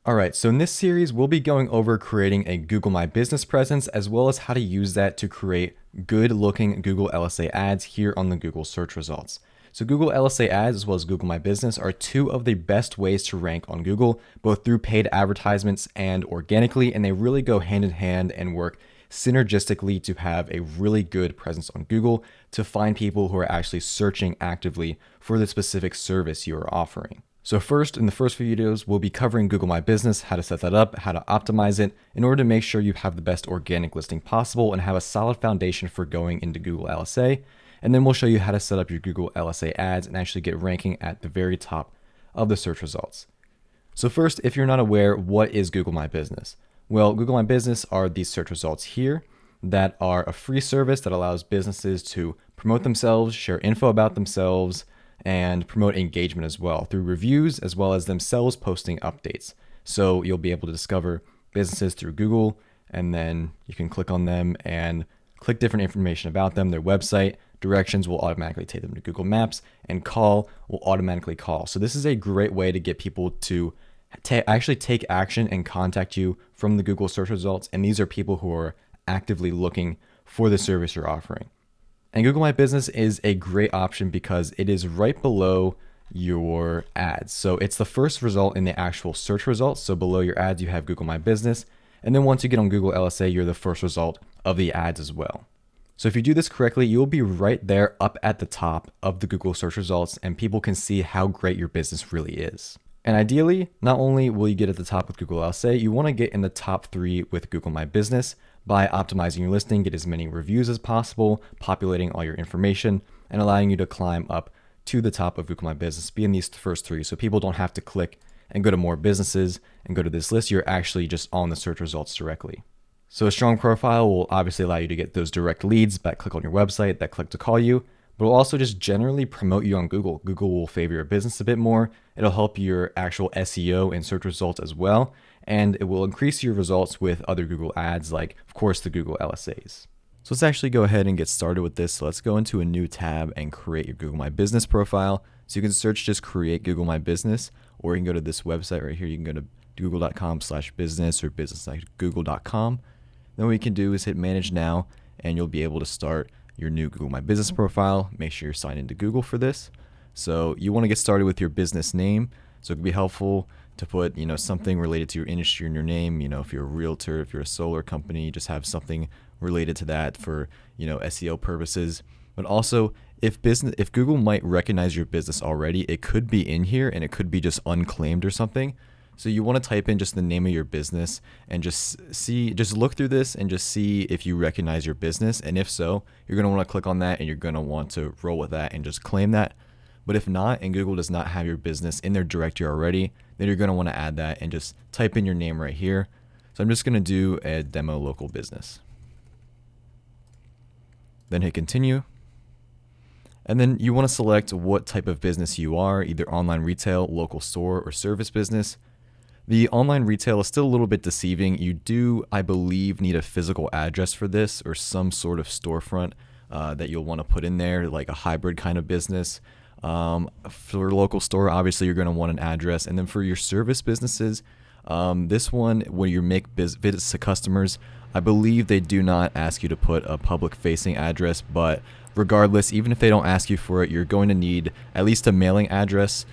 Alright, so in this series, we'll be going over creating a Google My Business presence as well as how to use that to create good looking Google LSA ads here on the Google search results. So Google LSA ads as well as Google My Business are two of the best ways to rank on Google, both through paid advertisements and organically, and they really go hand in hand and work synergistically to have a really good presence on Google to find people who are actually searching actively for the specific service you are offering. So first, in the first few videos, we'll be covering Google My Business, how to set that up, how to optimize it in order to make sure you have the best organic listing possible and have a solid foundation for going into Google LSA. And then we'll show you how to set up your Google LSA ads and actually get ranking at the very top of the search results. So first, if you're not aware, what is Google My Business? Well, Google My Business are these search results here that are a free service that allows businesses to promote themselves, share info about themselves, and promote engagement as well through reviews as well as themselves posting updates. So you'll be able to discover businesses through Google, and then you can click on them and click different information about them, their website. Directions will automatically take them to Google Maps, and call will automatically call. So this is a great way to get people to actually take action and contact you from the Google search results. And these are people who are actively looking for the service you're offering. And Google My Business is a great option because it is right below your ads. So it's the first result in the actual search results. So below your ads, you have Google My Business. And then once you get on Google LSA, you're the first result of the ads as well. So if you do this correctly, you'll be right there up at the top of the Google search results, and people can see how great your business really is. And ideally, not only will you get at the top with Google LSA, you want to get in the top 3 with Google My Business by optimizing your listing, get as many reviews as possible, populating all your information, and allowing you to climb up to the top of Google My Business, be in these first 3. So people don't have to click and go to more businesses and go to this list. You're actually just on the search results directly. So a strong profile will obviously allow you to get those direct leads that click on your website, that click to call you, but will also just generally promote you on Google. Google will favor your business a bit more. It'll help your actual SEO and search results as well. And it will increase your results with other Google ads, like of course the Google LSAs. So let's actually go ahead and get started with this. So let's go into a new tab and create your Google My Business profile. So you can search just create Google My Business, or you can go to this website right here. You can go to google.com/business or business.google.com. Then what you can do is hit manage now, and you'll be able to start your new Google My Business profile. Make sure you're signed into Google for this. So you want to get started with your business name. So it can be helpful to put, something related to your industry in your name. If you're a realtor, if you're a solar company, just have something related to that for, SEO purposes. But also, if Google might recognize your business already, it could be in here and it could be just unclaimed or something. So you want to type in just the name of your business and just look through this and just see if you recognize your business. And if so, you're going to want to click on that and you're going to want to roll with that and just claim that. But if not, and Google does not have your business in their directory already, then you're going to want to add that and just type in your name right here. So I'm just going to do a demo local business. Then hit continue. And then you want to select what type of business you are, either online retail, local store, or service business. The online retail is still a little bit deceiving. You do, I believe, need a physical address for this or some sort of storefront that you'll want to put in there, like a hybrid kind of business. For a local store, obviously, you're going to want an address. And then for your service businesses, this one, where you make visits to customers, I believe they do not ask you to put a public-facing address. But regardless, even if they don't ask you for it, you're going to need at least a mailing address,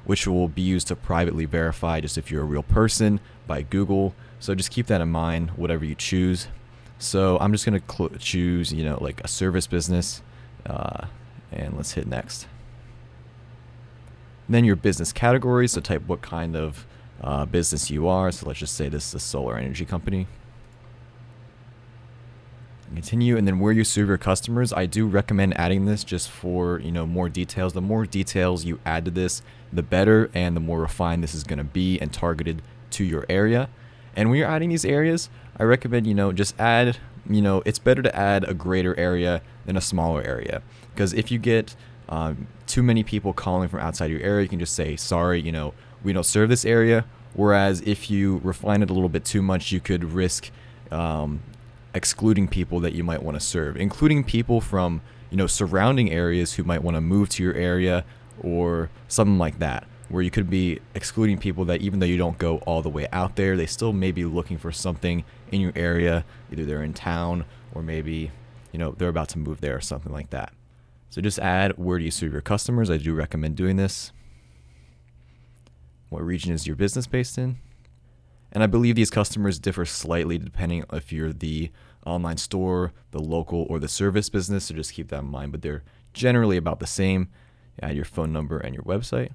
which will be used to privately verify just if you're a real person by Google. So just keep that in mind, whatever you choose. So I'm just going to choose, like a service business, and let's hit next. And then your business categories, so type what kind of business you are. So let's just say this is a solar energy company. Continue, and then where you serve your customers, I do recommend adding this just for more details. The more details you add to this, the better, and the more refined this is going to be and targeted to your area. And when you're adding these areas, I recommend just add, it's better to add a greater area than a smaller area, because if you get too many people calling from outside your area, you can just say sorry, we don't serve this area. Whereas if you refine it a little bit too much, you could risk excluding people that you might want to serve, including people from surrounding areas who might want to move to your area or something like that. where you could be excluding people that even though you don't go all the way out there, they still may be looking for something in your area. Either they're in town or maybe, they're about to move there or something like that. So just add where do you serve your customers. I do recommend doing this. What region is your business based in? And I believe these customers differ slightly depending if you're the online store, the local, or the service business. So just keep that in mind, but they're generally about the same. Add your phone number and your website.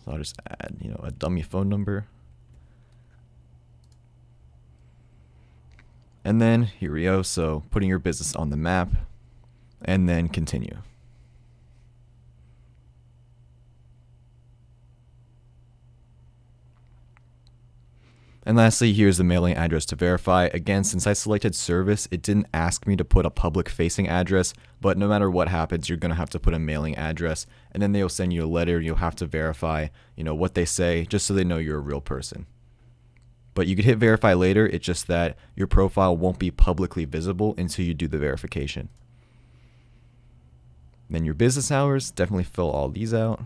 So I'll just add, a dummy phone number. And then here we go. So putting your business on the map and then continue. And lastly, here's the mailing address to verify. Again, since I selected service, it didn't ask me to put a public facing address, but no matter what happens, you're going to have to put a mailing address, and then they'll send you a letter. You'll have to verify, what they say, just so they know you're a real person. But you could hit verify later. It's just that your profile won't be publicly visible until you do the verification. Then your business hours, definitely fill all these out.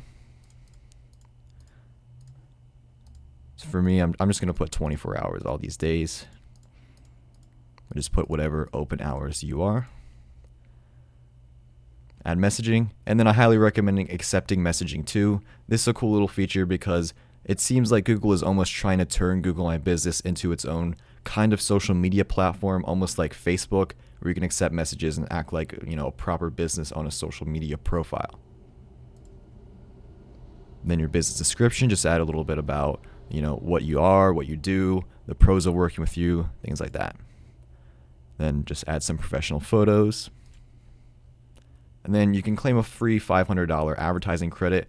So for me, I'm just going to put 24 hours all these days. Or just put whatever open hours you are. Add messaging. And then I highly recommend accepting messaging too. This is a cool little feature because it seems like Google is almost trying to turn Google My Business into its own kind of social media platform, almost like Facebook, where you can accept messages and act like, a proper business on a social media profile. Then your business description, just add a little bit about what you are, what you do, the pros of working with you, things like that. Then just add some professional photos. And then you can claim a free $500 advertising credit.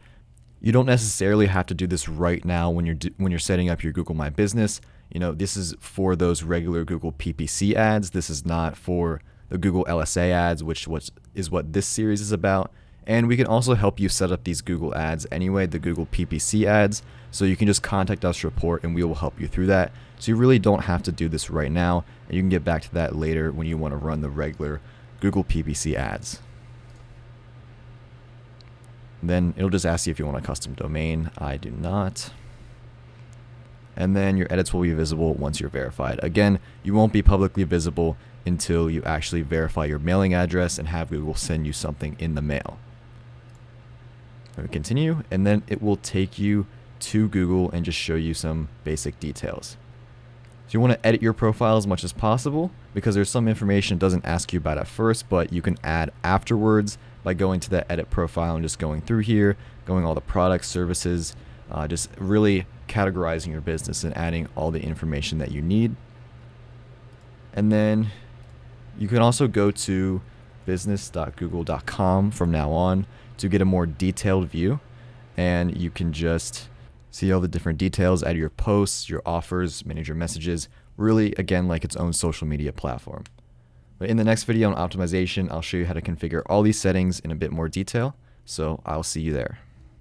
You don't necessarily have to do this right now when you're setting up your Google My Business. This is for those regular Google PPC ads. This is not for the Google LSA ads, which is what this series is about. And we can also help you set up these Google ads anyway, the Google PPC ads. So you can just contact us, report, and we will help you through that. So you really don't have to do this right now, and you can get back to that later when you want to run the regular Google PPC ads. Then it'll just ask you if you want a custom domain. I do not. And then your edits will be visible once you're verified. Again, you won't be publicly visible until you actually verify your mailing address and have Google send you something in the mail. Continue, and then it will take you to Google and just show you some basic details. So you want to edit your profile as much as possible because there's some information it doesn't ask you about at first, but you can add afterwards by going to that edit profile and just going through here, going all the products, services, just really categorizing your business and adding all the information that you need. And then you can also go to business.google.com from now on to get a more detailed view, and you can just see all the different details, add your posts, your offers, manage your messages, really again like its own social media platform. But in the next video on optimization, I'll show you how to configure all these settings in a bit more detail, so I'll see you there.